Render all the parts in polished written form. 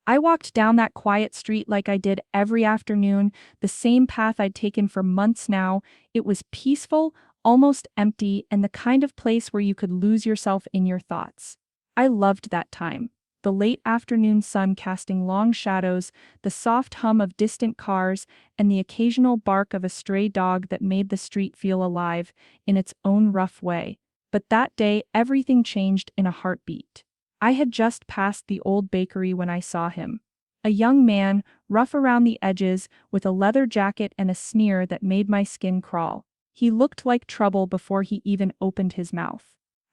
I walked down that quiet street like I did every afternoon, the same path I'd taken for months now. It was peaceful, almost empty, and the kind of place where you could lose yourself in your thoughts. I loved that time. The late afternoon sun casting long shadows, the soft hum of distant cars, and the occasional bark of a stray dog that made the street feel alive in its own rough way. But that day, everything changed in a heartbeat. I had just passed the old bakery when I saw him. A young man, rough around the edges, with a leather jacket and a sneer that made my skin crawl. He looked like trouble before he even opened his mouth.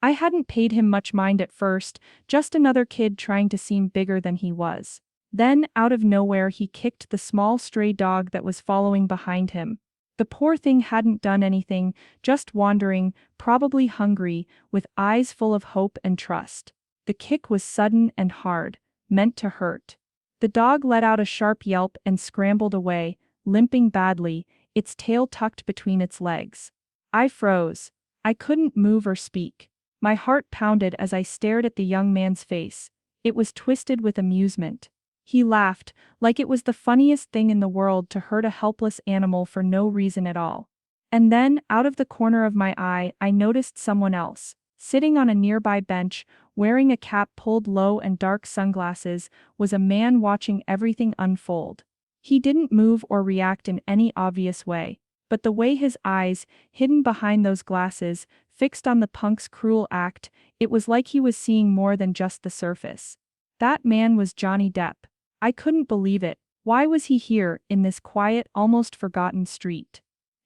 I hadn't paid him much mind at first, just another kid trying to seem bigger than he was. Then, out of nowhere, he kicked the small stray dog that was following behind him. The poor thing hadn't done anything, just wandering, probably hungry, with eyes full of hope and trust. The kick was sudden and hard, meant to hurt. The dog let out a sharp yelp and scrambled away, limping badly, its tail tucked between its legs. I froze. I couldn't move or speak. My heart pounded as I stared at the young man's face. It was twisted with amusement. He laughed, like it was the funniest thing in the world to hurt a helpless animal for no reason at all. And then, out of the corner of my eye, I noticed someone else. Sitting on a nearby bench, wearing a cap pulled low and dark sunglasses, was a man watching everything unfold. He didn't move or react in any obvious way, but the way his eyes, hidden behind those glasses, fixed on the punk's cruel act, it was like he was seeing more than just the surface. That man was Johnny Depp. I couldn't believe it. Why was he here, in this quiet, almost forgotten street?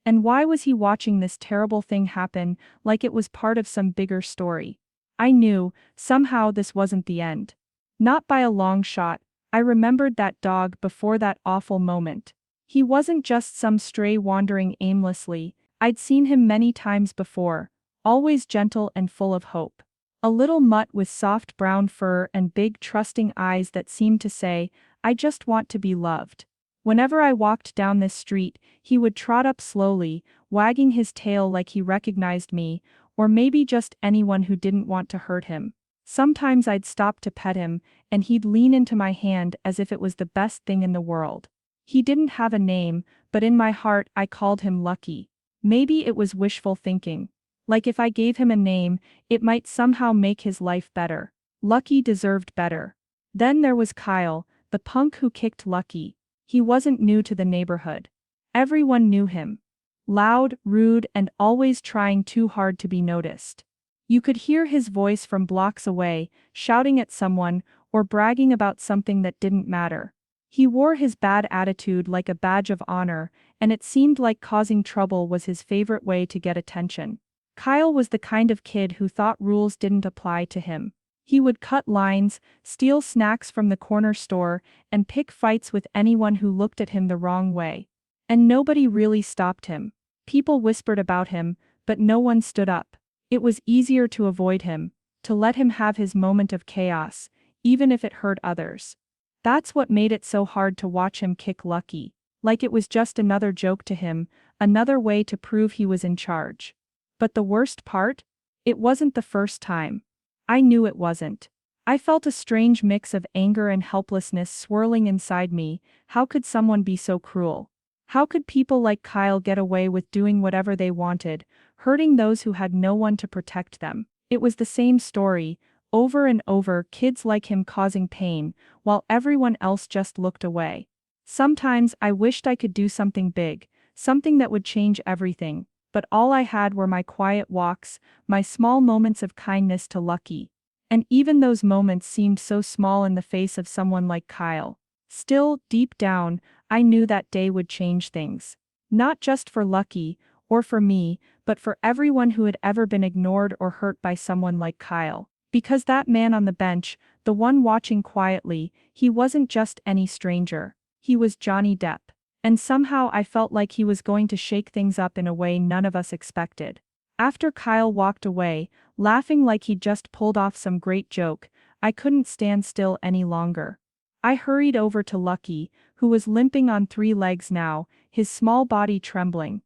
And why was he watching this terrible thing happen, like it was part of some bigger story? I knew, somehow this wasn't the end. Not by a long shot. I remembered that dog before that awful moment. He wasn't just some stray wandering aimlessly. I'd seen him many times before, always gentle and full of hope. A little mutt with soft brown fur and big trusting eyes that seemed to say, "I just want to be loved." Whenever I walked down this street, he would trot up slowly, wagging his tail like he recognized me, or maybe just anyone who didn't want to hurt him. Sometimes I'd stop to pet him, and he'd lean into my hand as if it was the best thing in the world. He didn't have a name, but in my heart I called him Lucky. Maybe it was wishful thinking. Like if I gave him a name, it might somehow make his life better. Lucky deserved better. Then there was Kyle, the punk who kicked Lucky. He wasn't new to the neighborhood. Everyone knew him. Loud, rude, and always trying too hard to be noticed. You could hear his voice from blocks away, shouting at someone, or bragging about something that didn't matter. He wore his bad attitude like a badge of honor, and it seemed like causing trouble was his favorite way to get attention. Kyle was the kind of kid who thought rules didn't apply to him. He would cut lines, steal snacks from the corner store, and pick fights with anyone who looked at him the wrong way. And nobody really stopped him. People whispered about him, but no one stood up. It was easier to avoid him, to let him have his moment of chaos, even if it hurt others. That's what made it so hard to watch him kick Lucky, like it was just another joke to him, another way to prove he was in charge. But the worst part? It wasn't the first time. I knew it wasn't. I felt a strange mix of anger and helplessness swirling inside me. How could someone be so cruel? How could people like Kyle get away with doing whatever they wanted, hurting those who had no one to protect them? It was the same story, over and over, kids like him causing pain, while everyone else just looked away. Sometimes I wished I could do something big, something that would change everything, but all I had were my quiet walks, my small moments of kindness to Lucky. And even those moments seemed so small in the face of someone like Kyle. Still, deep down, I knew that day would change things. Not just for Lucky, or for me, but for everyone who had ever been ignored or hurt by someone like Kyle. Because that man on the bench, the one watching quietly, he wasn't just any stranger. He was Johnny Depp. And somehow I felt like he was going to shake things up in a way none of us expected. After Kyle walked away, laughing like he'd just pulled off some great joke, I couldn't stand still any longer. I hurried over to Lucky, who was limping on 3 legs now, his small body trembling.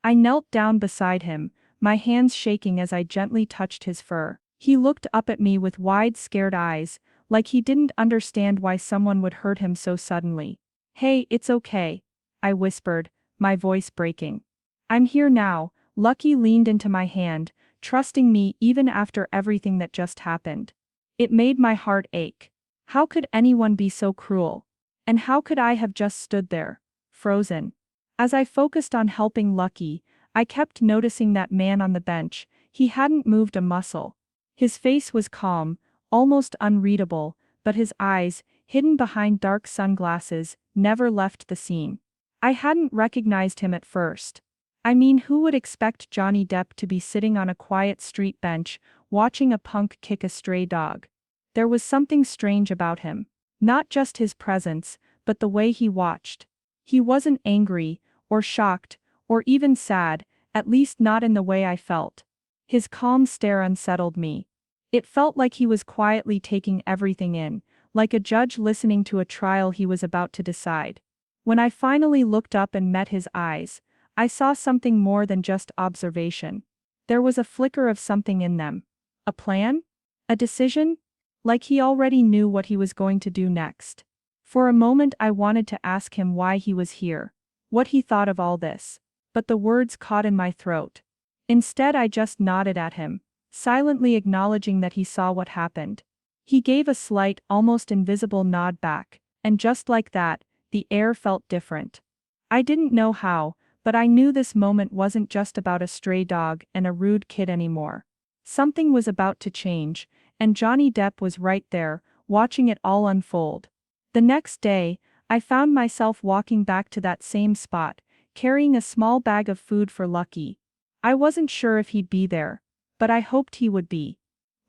I knelt down beside him, my hands shaking as I gently touched his fur. He looked up at me with wide, scared eyes, like he didn't understand why someone would hurt him so suddenly. "Hey, it's okay," I whispered, my voice breaking. "I'm here now." Lucky leaned into my hand, trusting me even after everything that just happened. It made my heart ache. How could anyone be so cruel? And how could I have just stood there, frozen? As I focused on helping Lucky, I kept noticing that man on the bench. He hadn't moved a muscle. His face was calm, almost unreadable, but his eyes, hidden behind dark sunglasses, never left the scene. I hadn't recognized him at first. I mean, who would expect Johnny Depp to be sitting on a quiet street bench, watching a punk kick a stray dog? There was something strange about him. Not just his presence, but the way he watched. He wasn't angry, or shocked, or even sad, at least not in the way I felt. His calm stare unsettled me. It felt like he was quietly taking everything in, like a judge listening to a trial he was about to decide. When I finally looked up and met his eyes, I saw something more than just observation. There was a flicker of something in them. A plan? A decision? Like he already knew what he was going to do next. For a moment I wanted to ask him why he was here, what he thought of all this. But the words caught in my throat. Instead I just nodded at him, silently acknowledging that he saw what happened. He gave a slight, almost invisible nod back, and just like that, the air felt different. I didn't know how, but I knew this moment wasn't just about a stray dog and a rude kid anymore. Something was about to change, and Johnny Depp was right there, watching it all unfold. The next day, I found myself walking back to that same spot, carrying a small bag of food for Lucky. I wasn't sure if he'd be there, but I hoped he would be.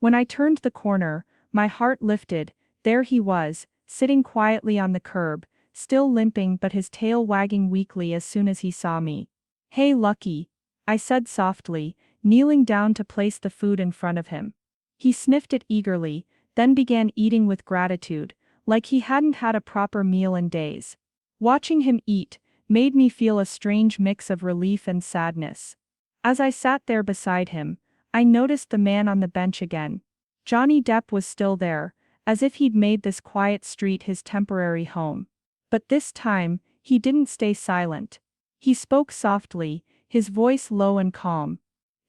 When I turned the corner, my heart lifted. There he was, sitting quietly on the curb, still limping but his tail wagging weakly as soon as he saw me. "Hey Lucky," I said softly, kneeling down to place the food in front of him. He sniffed it eagerly, then began eating with gratitude, like he hadn't had a proper meal in days. Watching him eat made me feel a strange mix of relief and sadness. As I sat there beside him, I noticed the man on the bench again. Johnny Depp was still there, as if he'd made this quiet street his temporary home. But this time, he didn't stay silent. He spoke softly, his voice low and calm.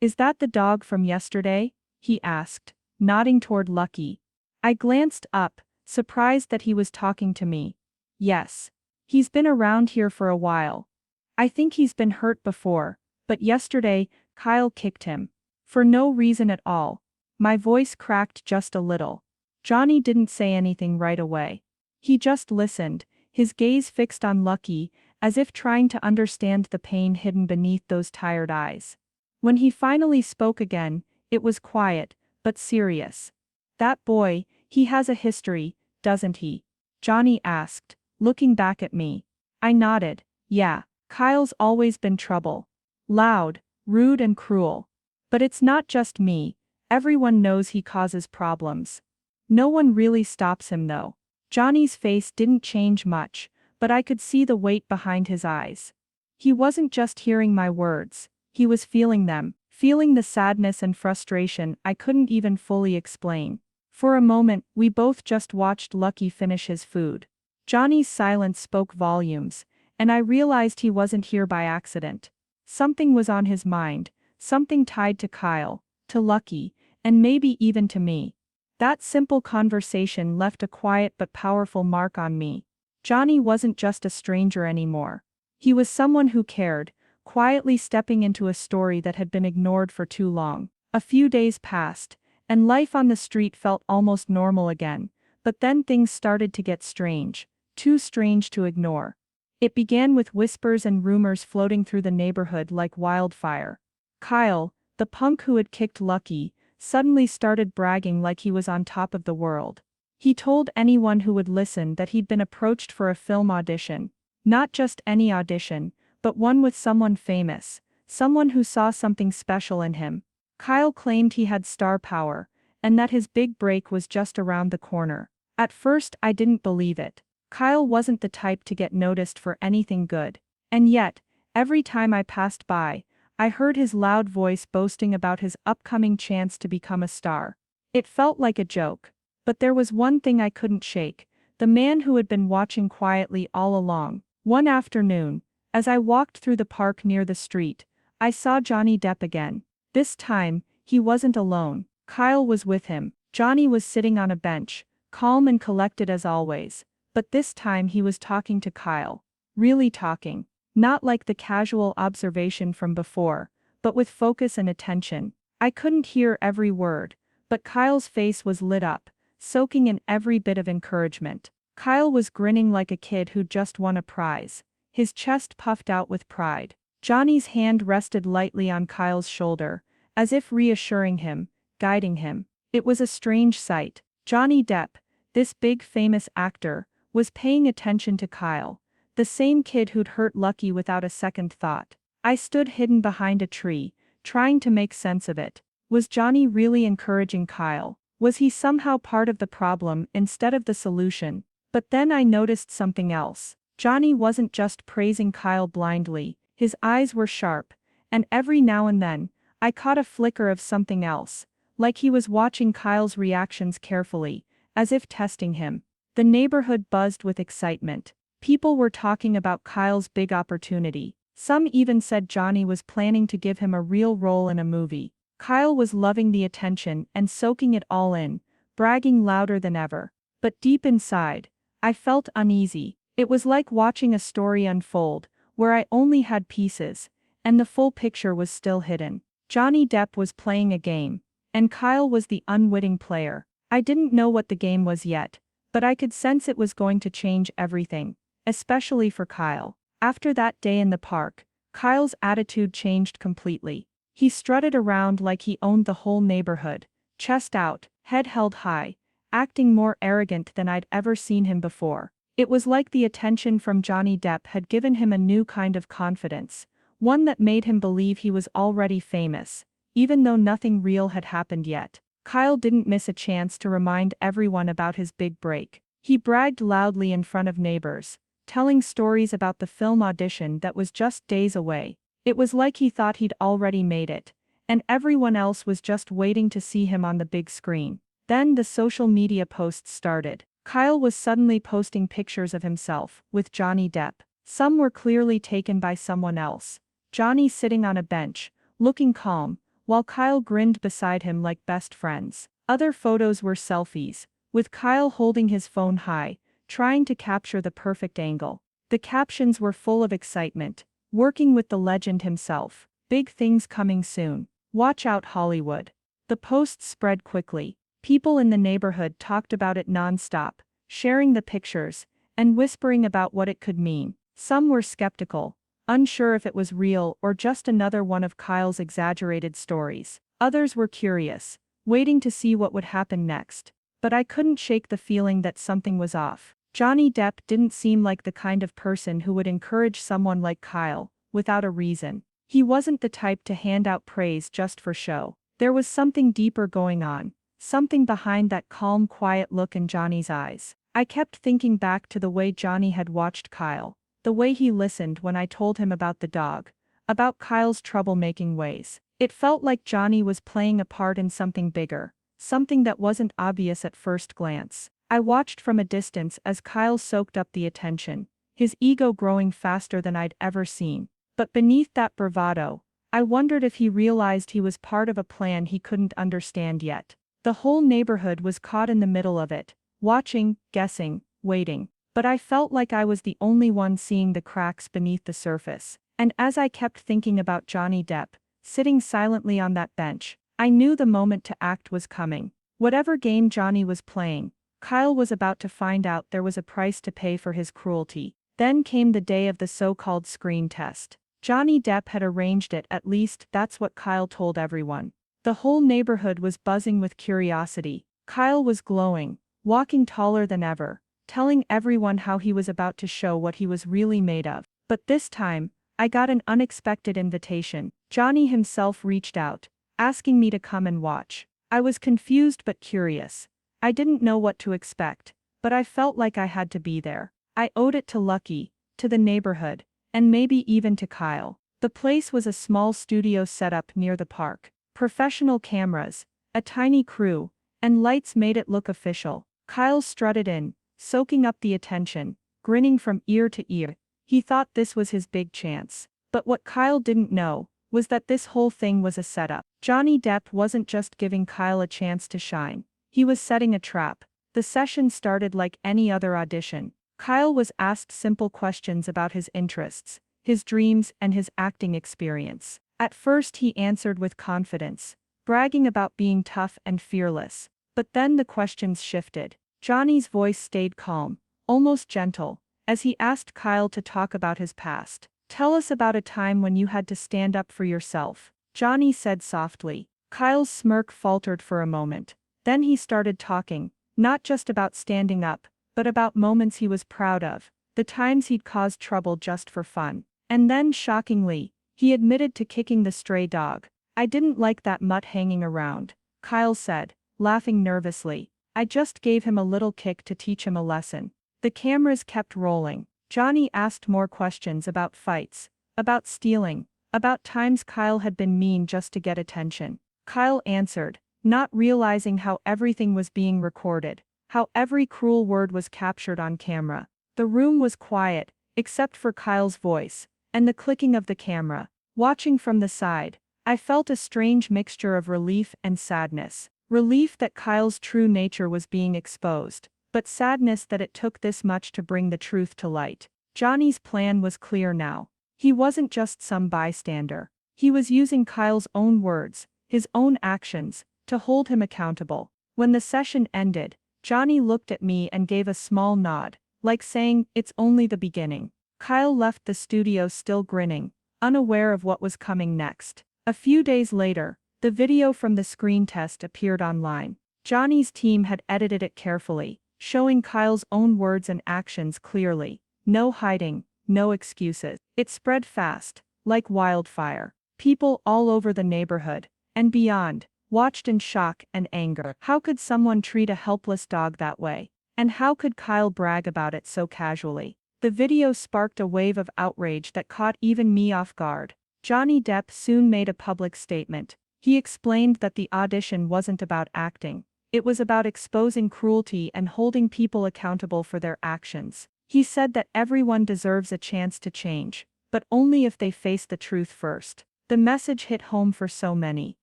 "Is that the dog from yesterday?" he asked, nodding toward Lucky. I glanced up, surprised that he was talking to me. "Yes. He's been around here for a while. I think he's been hurt before, but yesterday, Kyle kicked him. For no reason at all." My voice cracked just a little. Johnny didn't say anything right away. He just listened, his gaze fixed on Lucky, as if trying to understand the pain hidden beneath those tired eyes. When he finally spoke again, it was quiet, but serious. "That boy, he has a history, doesn't he?" Johnny asked, looking back at me. I nodded. "Yeah, Kyle's always been trouble. Loud, rude and cruel. But it's not just me, everyone knows he causes problems. No one really stops him though." Johnny's face didn't change much, but I could see the weight behind his eyes. He wasn't just hearing my words, he was feeling them, feeling the sadness and frustration I couldn't even fully explain. For a moment, we both just watched Lucky finish his food. Johnny's silence spoke volumes, and I realized he wasn't here by accident. Something was on his mind, something tied to Kyle, to Lucky, and maybe even to me. That simple conversation left a quiet but powerful mark on me. Johnny wasn't just a stranger anymore. He was someone who cared, quietly stepping into a story that had been ignored for too long. A few days passed, and life on the street felt almost normal again, but then things started to get strange, too strange to ignore. It began with whispers and rumors floating through the neighborhood like wildfire. Kyle, the punk who had kicked Lucky, suddenly started bragging like he was on top of the world. He told anyone who would listen that he'd been approached for a film audition. Not just any audition, but one with someone famous, someone who saw something special in him. Kyle claimed he had star power, and that his big break was just around the corner. At first I didn't believe it. Kyle wasn't the type to get noticed for anything good. And yet, every time I passed by, I heard his loud voice boasting about his upcoming chance to become a star. It felt like a joke. But there was one thing I couldn't shake: the man who had been watching quietly all along. One afternoon, as I walked through the park near the street, I saw Johnny Depp again. This time, he wasn't alone. Kyle was with him. Johnny was sitting on a bench, calm and collected as always. But this time he was talking to Kyle. Really talking. Not like the casual observation from before, but with focus and attention. I couldn't hear every word, but Kyle's face was lit up, soaking in every bit of encouragement. Kyle was grinning like a kid who'd just won a prize, his chest puffed out with pride. Johnny's hand rested lightly on Kyle's shoulder, as if reassuring him, guiding him. It was a strange sight. Johnny Depp, this big famous actor, was paying attention to Kyle, the same kid who'd hurt Lucky without a second thought. I stood hidden behind a tree, trying to make sense of it. Was Johnny really encouraging Kyle? Was he somehow part of the problem instead of the solution? But then I noticed something else. Johnny wasn't just praising Kyle blindly, his eyes were sharp, and every now and then, I caught a flicker of something else, like he was watching Kyle's reactions carefully, as if testing him. The neighborhood buzzed with excitement. People were talking about Kyle's big opportunity. Some even said Johnny was planning to give him a real role in a movie. Kyle was loving the attention and soaking it all in, bragging louder than ever. But deep inside, I felt uneasy. It was like watching a story unfold, where I only had pieces, and the full picture was still hidden. Johnny Depp was playing a game, and Kyle was the unwitting player. I didn't know what the game was yet, but I could sense it was going to change everything, especially for Kyle. After that day in the park, Kyle's attitude changed completely. He strutted around like he owned the whole neighborhood, chest out, head held high, acting more arrogant than I'd ever seen him before. It was like the attention from Johnny Depp had given him a new kind of confidence, one that made him believe he was already famous, even though nothing real had happened yet. Kyle didn't miss a chance to remind everyone about his big break. He bragged loudly in front of neighbors, telling stories about the film audition that was just days away. It was like he thought he'd already made it, and everyone else was just waiting to see him on the big screen. Then the social media posts started. Kyle was suddenly posting pictures of himself, with Johnny Depp. Some were clearly taken by someone else. Johnny sitting on a bench, looking calm, while Kyle grinned beside him like best friends. Other photos were selfies, with Kyle holding his phone high, trying to capture the perfect angle. The captions were full of excitement. Working with the legend himself. Big things coming soon. Watch out, Hollywood. The posts spread quickly. People in the neighborhood talked about it non-stop, sharing the pictures, and whispering about what it could mean. Some were skeptical, unsure if it was real or just another one of Kyle's exaggerated stories. Others were curious, waiting to see what would happen next. But I couldn't shake the feeling that something was off. Johnny Depp didn't seem like the kind of person who would encourage someone like Kyle, without a reason. He wasn't the type to hand out praise just for show. There was something deeper going on. Something behind that calm, quiet look in Johnny's eyes. I kept thinking back to the way Johnny had watched Kyle, the way he listened when I told him about the dog, about Kyle's troublemaking ways. It felt like Johnny was playing a part in something bigger, something that wasn't obvious at first glance. I watched from a distance as Kyle soaked up the attention, his ego growing faster than I'd ever seen. But beneath that bravado, I wondered if he realized he was part of a plan he couldn't understand yet. The whole neighborhood was caught in the middle of it, watching, guessing, waiting. But I felt like I was the only one seeing the cracks beneath the surface. And as I kept thinking about Johnny Depp, sitting silently on that bench, I knew the moment to act was coming. Whatever game Johnny was playing, Kyle was about to find out there was a price to pay for his cruelty. Then came the day of the so-called screen test. Johnny Depp had arranged it, at least that's what Kyle told everyone. The whole neighborhood was buzzing with curiosity. Kyle was glowing, walking taller than ever, telling everyone how he was about to show what he was really made of. But this time, I got an unexpected invitation. Johnny himself reached out, asking me to come and watch. I was confused but curious. I didn't know what to expect, but I felt like I had to be there. I owed it to Lucky, to the neighborhood, and maybe even to Kyle. The place was a small studio set up near the park. Professional cameras, a tiny crew, and lights made it look official. Kyle strutted in, soaking up the attention, grinning from ear to ear. He thought this was his big chance. But what Kyle didn't know was that this whole thing was a setup. Johnny Depp wasn't just giving Kyle a chance to shine. He was setting a trap. The session started like any other audition. Kyle was asked simple questions about his interests, his dreams, and his acting experience. At first he answered with confidence, bragging about being tough and fearless. But then the questions shifted. Johnny's voice stayed calm, almost gentle, as he asked Kyle to talk about his past. "Tell us about a time when you had to stand up for yourself," Johnny said softly. Kyle's smirk faltered for a moment. Then he started talking, not just about standing up, but about moments he was proud of, the times he'd caused trouble just for fun. And then, shockingly, he admitted to kicking the stray dog. "I didn't like that mutt hanging around," Kyle said, laughing nervously. "I just gave him a little kick to teach him a lesson." The cameras kept rolling. Johnny asked more questions about fights, about stealing, about times Kyle had been mean just to get attention. Kyle answered, not realizing how everything was being recorded, how every cruel word was captured on camera. The room was quiet, except for Kyle's voice, and the clicking of the camera. Watching from the side, I felt a strange mixture of relief and sadness. Relief that Kyle's true nature was being exposed, but sadness that it took this much to bring the truth to light. Johnny's plan was clear now. He wasn't just some bystander. He was using Kyle's own words, his own actions, to hold him accountable. When the session ended, Johnny looked at me and gave a small nod, like saying, "It's only the beginning." Kyle left the studio still grinning, unaware of what was coming next. A few days later, the video from the screen test appeared online. Johnny's team had edited it carefully, showing Kyle's own words and actions clearly. No hiding, no excuses. It spread fast, like wildfire. People all over the neighborhood, and beyond, watched in shock and anger. How could someone treat a helpless dog that way? And how could Kyle brag about it so casually? The video sparked a wave of outrage that caught even me off guard. Johnny Depp soon made a public statement. He explained that the audition wasn't about acting. It was about exposing cruelty and holding people accountable for their actions. He said that everyone deserves a chance to change, but only if they face the truth first. The message hit home for so many.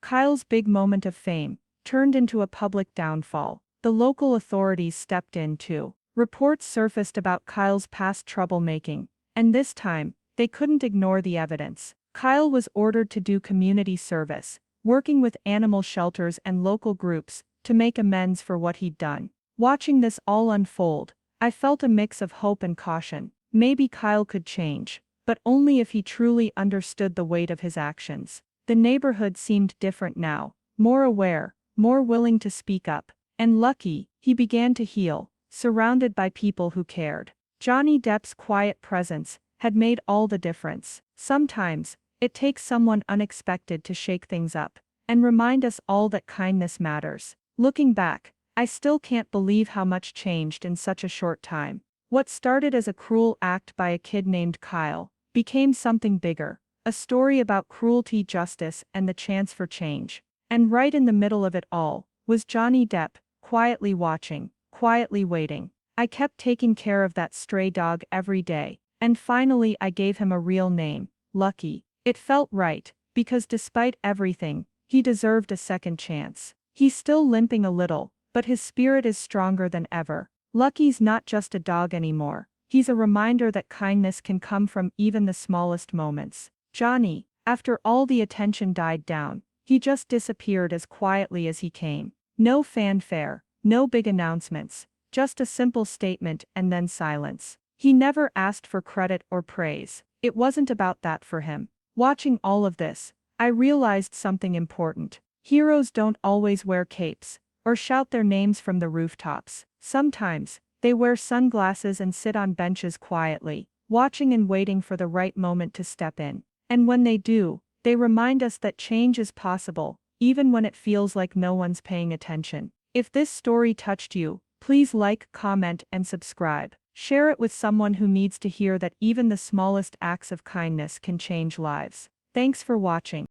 Kyle's big moment of fame turned into a public downfall. The local authorities stepped in too. Reports surfaced about Kyle's past troublemaking, and this time, they couldn't ignore the evidence. Kyle was ordered to do community service, working with animal shelters and local groups to make amends for what he'd done. Watching this all unfold, I felt a mix of hope and caution. Maybe Kyle could change, but only if he truly understood the weight of his actions. The neighborhood seemed different now, more aware, more willing to speak up. And lucky, he began to heal, surrounded by people who cared. Johnny Depp's quiet presence had made all the difference. Sometimes, it takes someone unexpected to shake things up and remind us all that kindness matters. Looking back, I still can't believe how much changed in such a short time. What started as a cruel act by a kid named Kyle became something bigger, a story about cruelty, justice, and the chance for change. And right in the middle of it all was Johnny Depp, quietly watching, quietly waiting. I kept taking care of that stray dog every day, and finally I gave him a real name, Lucky. It felt right, because despite everything, he deserved a second chance. He's still limping a little, but his spirit is stronger than ever. Lucky's not just a dog anymore. He's a reminder that kindness can come from even the smallest moments. Johnny, after all the attention died down, he just disappeared as quietly as he came. No fanfare, no big announcements, just a simple statement and then silence. He never asked for credit or praise. It wasn't about that for him. Watching all of this, I realized something important. Heroes don't always wear capes or shout their names from the rooftops. Sometimes, they wear sunglasses and sit on benches quietly, watching and waiting for the right moment to step in. And when they do, they remind us that change is possible, even when it feels like no one's paying attention. If this story touched you, please like, comment, and subscribe. Share it with someone who needs to hear that even the smallest acts of kindness can change lives. Thanks for watching.